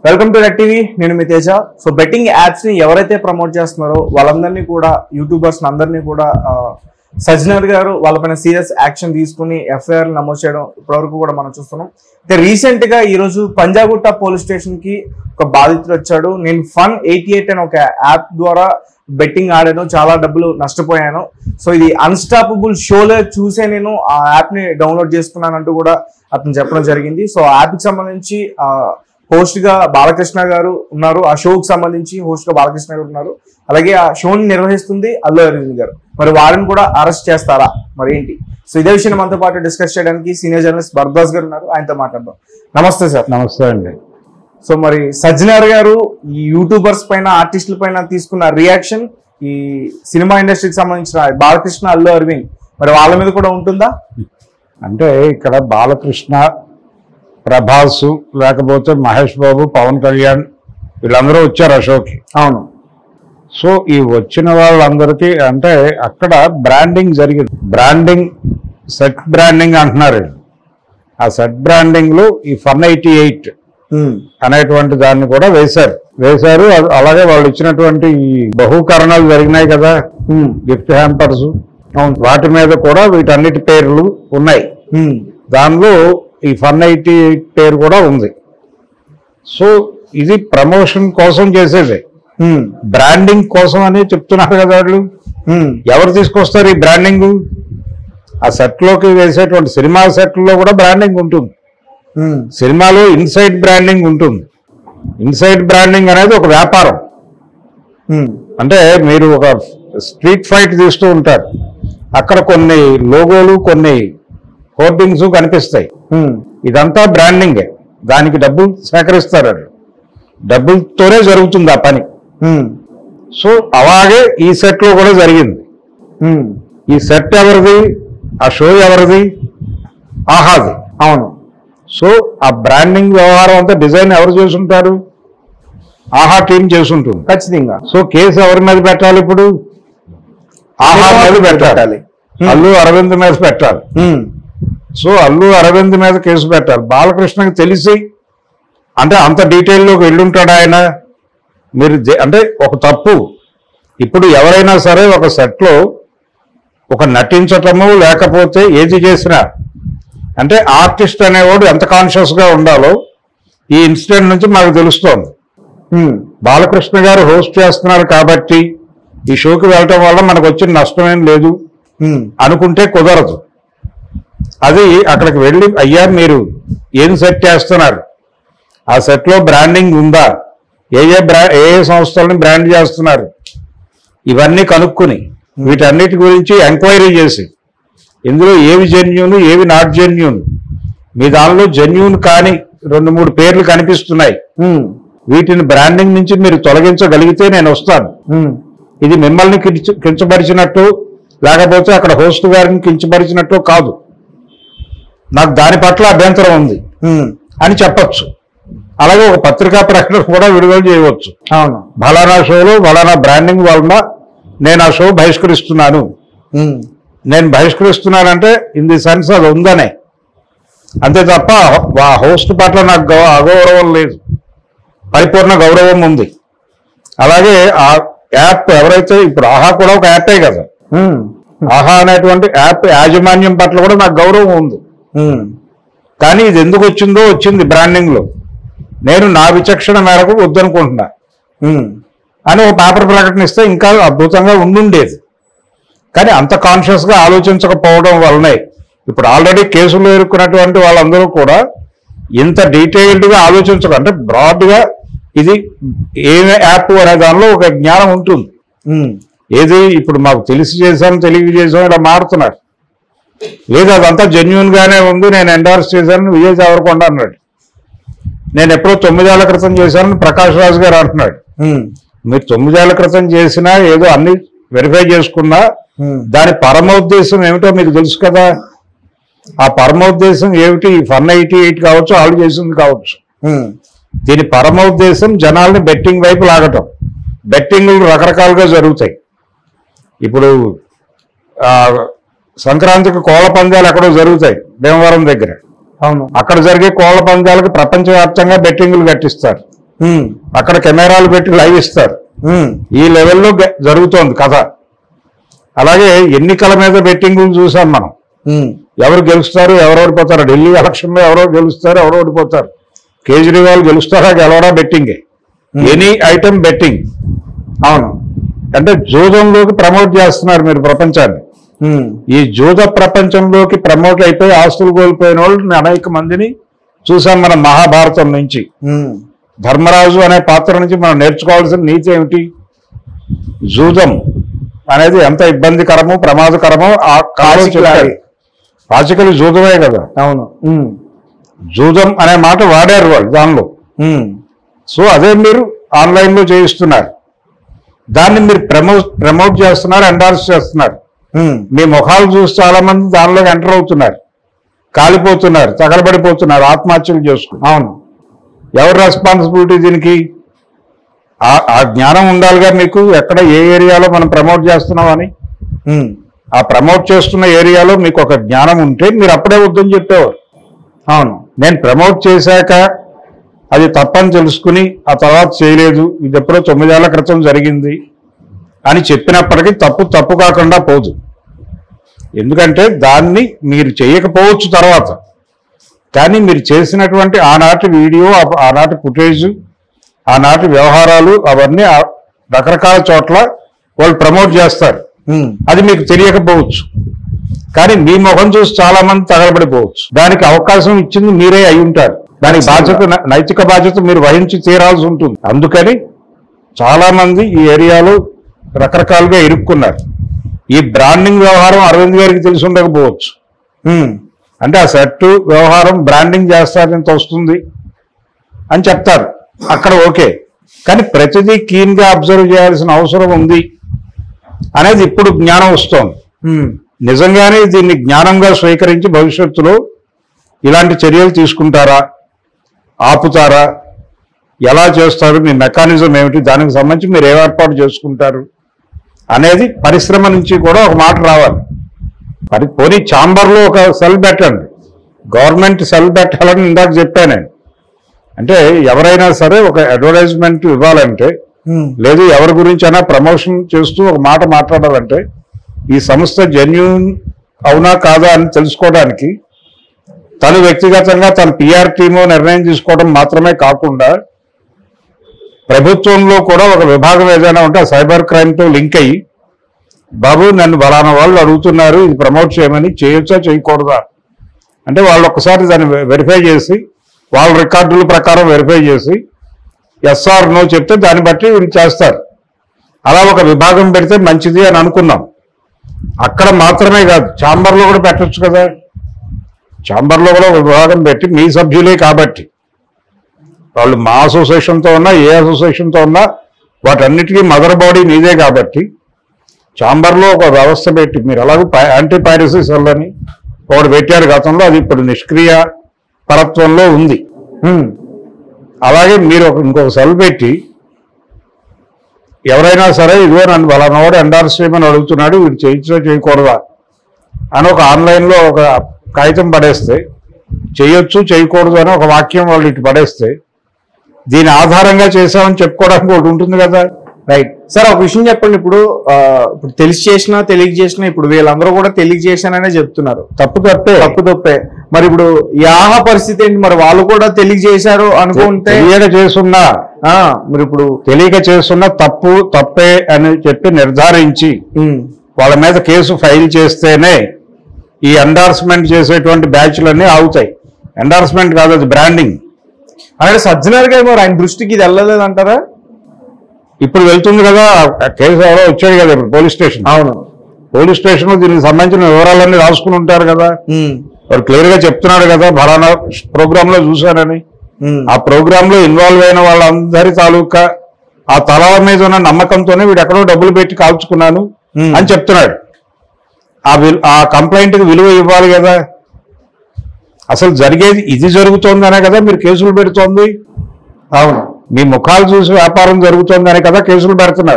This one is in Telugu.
Welcome to red TV. నేను మీ తేజ. సో బెట్టింగ్ యాప్స్ ని ఎవరైతే ప్రమోట్ చేస్తున్నారో వాళ్ళందరినీ కూడా యూట్యూబర్స్ అందరినీ కూడా సజ్జనర్ గారు వాళ్ళపైన సీరియస్ యాక్షన్ తీసుకుని ఎఫ్ఐఆర్ నమోదు చేయడం ఇప్పటివరకు కూడా మనం చూస్తున్నాం. అయితే రీసెంట్ గా ఈ రోజు పంజాగుట్ట పోలీస్ స్టేషన్ కి ఒక బాధితుడు వచ్చాడు. నేను Fun88 అనే ఒక యాప్ ద్వారా బెట్టింగ్ ఆడాను, చాలా డబ్బులు నష్టపోయాను. సో ఇది అన్స్టాపబుల్ షోలో చూసే నేను ఆ యాప్ ని డౌన్లోడ్ చేసుకున్నానంటూ కూడా అతను చెప్పడం జరిగింది. సో ఆ యాప్ కి సంబంధించి హోస్ట్ గా బాలకృష్ణ గారు ఉన్నారు. ఆ షోకి సంబంధించి హోస్ట్ గా బాలకృష్ణ గారు ఉన్నారు. అలాగే ఆ షోని నిర్వహిస్తుంది అల్లు అరవింద్ గారు. మరి వారిని కూడా అరెస్ట్ చేస్తారా, మరి ఏంటి? సో ఇదే విషయం మనతో పాటు డిస్కస్ చేయడానికి సీనియర్ జర్నలిస్ట్ భరద్వాజ్ గారు ఉన్నారు. ఆయనతో మాట్లాడదాం. నమస్తే సార్. నమస్తే అండి. సో మరి సజ్జనర్ గారు ఈ యూట్యూబర్స్ పైన, ఆర్టిస్టుల పైన తీసుకున్న రియాక్షన్ ఈ సినిమా ఇండస్ట్రీకి సంబంధించిన బాలకృష్ణ, అల్లు అరవింద్, మరి వాళ్ళ మీద కూడా ఉంటుందా? అంటే ఇక్కడ బాలకృష్ణ, ప్రభాస్, లేకపోతే మహేష్ బాబు, పవన్ కళ్యాణ్ వీళ్ళందరూ వచ్చారు ఆ షోకి. అవును. సో ఈ వచ్చిన వాళ్ళందరికీ అంటే అక్కడ బ్రాండింగ్ జరిగింది. బ్రాండింగ్, సెట్ బ్రాండింగ్ అంటున్నారు. ఆ సెట్ బ్రాండింగ్ లో ఈ Fun88 అనేటువంటి దాన్ని కూడా వేశారు. అలాగే వాళ్ళు ఇచ్చినటువంటి ఈ బహుకరణాలు జరిగినాయి కదా, గిఫ్ట్ హ్యాంపర్స్, వాటి మీద కూడా వీటన్నిటి పేర్లు ఉన్నాయి. దానిలో ఈ Fun88 పేరు కూడా ఉంది. సో ఇది ప్రమోషన్ కోసం చేసేది, బ్రాండింగ్ కోసం అని చెప్తున్నారు కదా వాళ్ళు. ఎవరు తీసుకొస్తారు ఈ బ్రాండింగ్? ఆ సెట్ లోకి వేసేటువంటి సినిమా సెట్లో కూడా బ్రాండింగ్ ఉంటుంది. సినిమాలో ఇన్సైడ్ బ్రాండింగ్ ఉంటుంది. ఇన్సైడ్ బ్రాండింగ్ అనేది ఒక వ్యాపారం. అంటే మీరు ఒక స్ట్రీట్ ఫైట్ తీస్తూ ఉంటారు, అక్కడ కొన్ని లోగోలు, కొన్ని హోర్డింగ్స్ కనిపిస్తాయి. ఇదంతా బ్రాండింగే. దానికి డబ్బులు సేకరిస్తారు, డబ్బులతోనే జరుగుతుంది ఆ పని. సో అలాగే ఈ సెట్ లో కూడా జరిగింది. ఈ సెట్ ఎవరిది? ఆ షో ఎవరిది? ఆహాది. అవును. సో ఆ బ్రాండింగ్ వ్యవహారం అంతా డిజైన్ ఎవరు చేసుంటారు? ఆహా టీం చేసుంటుంది ఖచ్చితంగా. సో కేసు ఎవరి మీద పెట్టాలి ఇప్పుడు? ఆహా మీద పెట్టాలి, అల్లు అరవింద్ మీద పెట్టాలి. సో అల్లు అరవింద్ మీద కేసు పెట్టాలి. బాలకృష్ణకి తెలిసి అంటే అంత డీటెయిల్లోకి వెళ్ళుంటాడు ఆయన. మీరు అంటే ఒక తప్పు, ఇప్పుడు ఎవరైనా సరే ఒక సెట్లో ఒక నటించటము లేకపోతే ఏది చేసినా అంటే ఆర్టిస్ట్ అనేవాడు ఎంత కాన్షియస్గా ఉండాలో ఈ ఇన్సిడెంట్ నుంచి మాకు తెలుస్తోంది. బాలకృష్ణ గారు హోస్ట్ చేస్తున్నారు కాబట్టి ఈ షోకి వెళ్ళటం వల్ల మనకు వచ్చిన నష్టమేం లేదు అనుకుంటే కుదరదు. అది అక్కడికి వెళ్ళి, అయ్యా మీరు ఏం సెట్ చేస్తున్నారు, ఆ సెట్లో బ్రాండింగ్ ఉందా, ఏ సంస్థలని బ్రాండ్ చేస్తున్నారు, ఇవన్నీ కనుక్కుని వీటన్నిటి గురించి ఎంక్వైరీ చేసి ఇందులో ఏవి జెన్యూన్, ఏవి నాట్ జెన్యూన్, మీ దానిలో జెన్యూన్ కానీ 2-3 పేర్లు కనిపిస్తున్నాయి, వీటిని బ్రాండింగ్ నుంచి మీరు తొలగించగలిగితే నేను వస్తాను. ఇది మిమ్మల్ని కించపరిచినట్టు లేకపోతే అక్కడ హోస్ట్ గారిని కించపరిచినట్టు కాదు, నాకు దాని పట్ల అభ్యంతరం ఉంది అని చెప్పచ్చు. అలాగే ఒక పత్రికా ప్రకటన కూడా విడుదల చేయవచ్చు. అవును. ఫలానా షోలో ఫలానా బ్రాండింగ్ వలన నేను ఆ షో బహిష్కరిస్తున్నాను. నేను బహిష్కరిస్తున్నానంటే ఇన్ ది సెన్స్ అది ఉందనే, అంతే తప్ప ఆ హోస్ట్ పట్ల నాకు అగౌరవం లేదు, పరిపూర్ణ గౌరవం ఉంది. అలాగే ఆ యాప్ ఎవరైతే ఇప్పుడు ఆహా కూడా ఒక యాపే కదా, ఆహా అనేటువంటి యాప్ యాజమాన్యం పట్ల కూడా నాకు గౌరవం ఉంది. కానీ ఇది ఎందుకు వచ్చింది బ్రాండింగ్ లో, నేను నా విచక్షణ మేరకు వద్దనుకుంటున్నా అని ఒక పేపర్ ప్రకటన ఇస్తే ఇంకా అద్భుతంగా ఉండుండేది. కానీ అంత కాన్షియస్ గా ఆలోచించకపోవడం వల్లనే ఇప్పుడు ఆల్రెడీ కేసులో ఇరుక్కున్నటువంటి వాళ్ళందరూ కూడా ఇంత డీటెయిల్డ్ గా ఆలోచించక, అంటే బ్రాడ్ గా ఇది ఏ యాప్ అనే దానిలో ఒక జ్ఞానం ఉంటుంది. ఏది ఇప్పుడు మాకు తెలిసి చేసాం, తెలివి చేసాం ఇలా మారుతున్నారు. లేదు అదంతా జెన్యూన్ గానే ఉంది, నేను ఎండార్స్ చేశాను విజయ్ దేవరకొండ అన్నాడు. నేను ఎప్పుడో 9 ఏళ్ల క్రితం చేశానని ప్రకాష్ రాజ్ గారు అంటున్నాడు. మీరు 9 ఏళ్ల క్రితం చేసినా ఏదో అన్ని వెరిఫై చేసుకున్నా దాని పరమోద్దేశం ఏమిటో మీకు తెలుసు కదా. ఆ పరమోద్దేశం ఏమిటి? Fun88 కావచ్చు, ఆళ్ళు చేసింది కావచ్చు. దీని పరమోద్దేశం జనాల్ని బెట్టింగ్ వైపు లాగటం. బెట్టింగ్లు రకరకాలుగా జరుగుతాయి. ఇప్పుడు సంక్రాంతికి కోళ్ల పందాలు ఎక్కడో జరుగుతాయి భీమవరం దగ్గర. అవును. అక్కడ జరిగే కోళ్ల పందాలకు ప్రపంచవ్యాప్తంగా బెట్టింగ్లు కట్టిస్తారు. అక్కడ కెమెరాలు పెట్టి లైవ్ ఇస్తారు. ఈ లెవెల్లో జరుగుతోంది కథ. అలాగే ఎన్నికల మీద బెట్టింగ్ చూసాం మనం. ఎవరు గెలుస్తారు, ఎవరు ఓడిపోతారు. ఢిల్లీ ఎలక్షన్ లో ఎవరో గెలుస్తారు, ఎవరో ఓడిపోతారు. కేజ్రీవాల్ గెలుస్తారా గెలవడా బెట్టింగే. Any item betting. అవును. అంటే జూదంలోకి ప్రమోట్ చేస్తున్నారు మీరు ప్రపంచాన్ని. ఈ జూద ప్రపంచంలోకి ప్రమోట్ అయిపోయి ఆస్తులు కోల్పోయిన వాళ్ళు అనేక మందిని చూసాం మనం మహాభారతం నుంచి. ధర్మరాజు అనే పాత్ర నుంచి మనం నేర్చుకోవాల్సిన నీతి ఏమిటి? జూదం అనేది ఎంత ఇబ్బందికరమో ప్రమాదకరమో ఆ పాచికలు జూదమే కదా. అవును. జూదం అనే మాట వాడారు వాళ్ళు దానిలో. సో అదే మీరు ఆన్లైన్లో చేయిస్తున్నారు. దాన్ని మీరు ప్రమోట్ చేస్తున్నారు, ఎండార్స్ చేస్తున్నారు. మీ ముఖాలు చూసి చాలా మంది దానిలో ఎంటర్ అవుతున్నారు, కాలిపోతున్నారు, తగలబడిపోతున్నారు, ఆత్మహత్యలు చేసుకున్నారు. అవును. ఎవరు రెస్పాన్సిబిలిటీ దీనికి? ఆ జ్ఞానం ఉండాలిగా మీకు. ఎక్కడ ఏ ఏరియాలో మనం ప్రమోట్ చేస్తున్నామని. ఆ ప్రమోట్ చేస్తున్న ఏరియాలో మీకు ఒక జ్ఞానం ఉంటే మీరు అప్పుడే వద్దని చెప్పేవారు. అవును. నేను ప్రమోట్ చేశాక అది తప్పని తెలుసుకుని ఆ తర్వాత చేయలేదు, ఇది ఎప్పుడో 9 ఏళ్ల క్రితం జరిగింది అని చెప్పినప్పటికీ తప్పు కాకుండా పోదు. ఎందుకంటే దాన్ని మీరు చేయకపోవచ్చు తర్వాత, కానీ మీరు చేసినటువంటి ఆనాటి వీడియో, ఆనాటి ఫుటేజ్, ఆనాటి వ్యవహారాలు అవన్నీ రకరకాల చోట్ల వాళ్ళు ప్రమోట్ చేస్తారు. అది మీకు తెలియకపోవచ్చు, కానీ మీ ముఖం చూసి చాలా మంది తగలబడిపోవచ్చు. దానికి అవకాశం ఇచ్చింది మీరే అయి ఉంటారు. దానికి బాధ్యత, నైతిక బాధ్యత మీరు వహించి తీరాల్సి ఉంటుంది. అందుకని చాలా మంది ఈ ఏరియాలో రకరకాలుగా ఇరుక్కున్నారు. ఈ బ్రాండింగ్ వ్యవహారం అరవింద్ గారికి తెలిసి ఉండకపోవచ్చు. అంటే ఆ సెట్ వ్యవహారం బ్రాండింగ్ చేస్తారు, ఎంత వస్తుంది అని చెప్తారు అక్కడ, ఓకే. కానీ ప్రతిదీ క్లీన్ గా అబ్జర్వ్ చేయాల్సిన అవసరం ఉంది అనేది ఇప్పుడు జ్ఞానం వస్తోంది. నిజంగానే దీన్ని జ్ఞానంగా స్వీకరించి భవిష్యత్తులో ఇలాంటి చర్యలు తీసుకుంటారా, ఆపుతారా, ఎలా చేస్తారు, మీ మెకానిజం ఏమిటి, దానికి సంబంధించి మీరు ఏ ఏర్పాటు చేసుకుంటారు అనేది పరిశ్రమ నుంచి కూడా ఒక మాట రావాలి. పోనీ ఛాంబర్లో ఒక సెల్ పెట్టండి, గవర్నమెంట్ సెల్ పెట్టాలని ఇందాక చెప్పాను నేను. అంటే ఎవరైనా సరే ఒక అడ్వర్టైజ్మెంట్ ఇవ్వాలంటే, లేదు ఎవరి గురించి అయినా ప్రమోషన్ చేస్తూ ఒక మాట మాట్లాడాలంటే, ఈ సంస్థ జెన్యూన్ అవునా కాదా అని తెలుసుకోవడానికి తను వ్యక్తిగతంగా తన పిఆర్ టీము నిర్ణయం తీసుకోవడం మాత్రమే కాకుండా, ప్రభుత్వంలో కూడా ఒక విభాగం ఏదైనా ఉంటే సైబర్ క్రైమ్తో లింక్ అయ్యి, బాబు నన్ను బలానా వాళ్ళు అడుగుతున్నారు ఇది ప్రమోట్ చేయమని, చేయొచ్చా చేయకూడదా అంటే వాళ్ళు ఒక్కసారి దాన్ని వెరిఫై చేసి, వాళ్ళ రికార్డుల ప్రకారం వెరిఫై చేసి ఎస్ఆర్ నో చెప్తే దాన్ని బట్టి వీళ్ళు చేస్తారు. అలా ఒక విభాగం పెడితే మంచిది అని అనుకున్నాం. అక్కడ మాత్రమే కాదు, ఛాంబర్లో కూడా పెట్టచ్చు కదా. ఛాంబర్లో కూడా ఒక విభాగం పెట్టి, మీ సభ్యులే కాబట్టి, వాళ్ళు మా అసోసియేషన్తో ఉన్నా ఏ అసోసియేషన్తో ఉన్నా వాటన్నిటికీ మదర్ బాడీ మీదే కాబట్టి, ఛాంబర్లో ఒక వ్యవస్థ పెట్టి, మీరు అలాగే యాంటీ పైరసీ సెల్ అని ఒకటి పెట్టారు గతంలో, అది ఇప్పుడు నిష్క్రియ పరత్వంలో ఉంది. అలాగే మీరు ఇంకొక సెల్ పెట్టి, ఎవరైనా సరే ఇదిగో నన్ను వాళ్ళనోడు ఎండార్స్ చేయమని అడుగుతున్నాడు, వీడు చేయించో చేయకూడదా అని ఒక ఆన్లైన్లో ఒక కాగితం పడేస్తే, చేయొచ్చు చేయకూడదు అని ఒక వాక్యం వాళ్ళు ఇటు పడేస్తే, దీని ఆధారంగా చేసామని చెప్పుకోవడానికి ఒకటి ఉంటుంది కదా. రైట్ సార్, ఒక విషయం చెప్పండి. ఇప్పుడు తెలిసి చేసినా తెలియక చేసినా, ఇప్పుడు వీళ్ళందరూ కూడా తెలియక చేశాననే చెప్తున్నారు. తప్పే. మరి ఇప్పుడు యాహ పరిస్థితి ఏంటి? మరి వాళ్ళు కూడా తెలియక చేశారు అనుకుంటే, తెలియక చేస్తున్నా మరి ఇప్పుడు తెలియక చేస్తున్నా తప్పే అని చెప్పి నిర్ధారించి వాళ్ళ మీద కేసు ఫైల్ చేస్తేనే ఈ ఎండార్స్మెంట్ చేసేటువంటి బ్యాచ్లన్నీ ఆగుతాయి. ఎండార్స్మెంట్ కాదు, అది బ్రాండింగ్. అలాగే సజ్జనర్ గారు మరి ఆయన దృష్టికి ఇది వెళ్ళలేదు అంటారా? ఇప్పుడు వెళ్తుంది కదా, కేసు ఎవరో వచ్చాడు కదా ఇప్పుడు పోలీస్ స్టేషన్. అవును, పోలీస్ స్టేషన్ దీనికి సంబంధించిన వివరాలన్నీ రాసుకుని ఉంటారు కదా. వాడు క్లియర్ గా చెప్తున్నాడు కదా, ఫలానా ప్రోగ్రామ్ లో చూశానని. ఆ ప్రోగ్రామ్ లో ఇన్వాల్వ్ అయిన వాళ్ళందరి తాలూకా ఆ తలాల మీద ఉన్న నమ్మకంతోనే వీడు ఎక్కడో డబ్బులు పెట్టి కాల్చుకున్నాను అని చెప్తున్నాడు. ఆ కంప్లైంట్ కి విలువ ఇవ్వాలి కదా. అసలు జరిగేది ఇది జరుగుతోందనే కదా మీరు కేసులు పెడుతోంది. అవును, మీ ముఖాలు చూసి వ్యాపారం జరుగుతోందనే కదా కేసులు పెడుతున్నారు.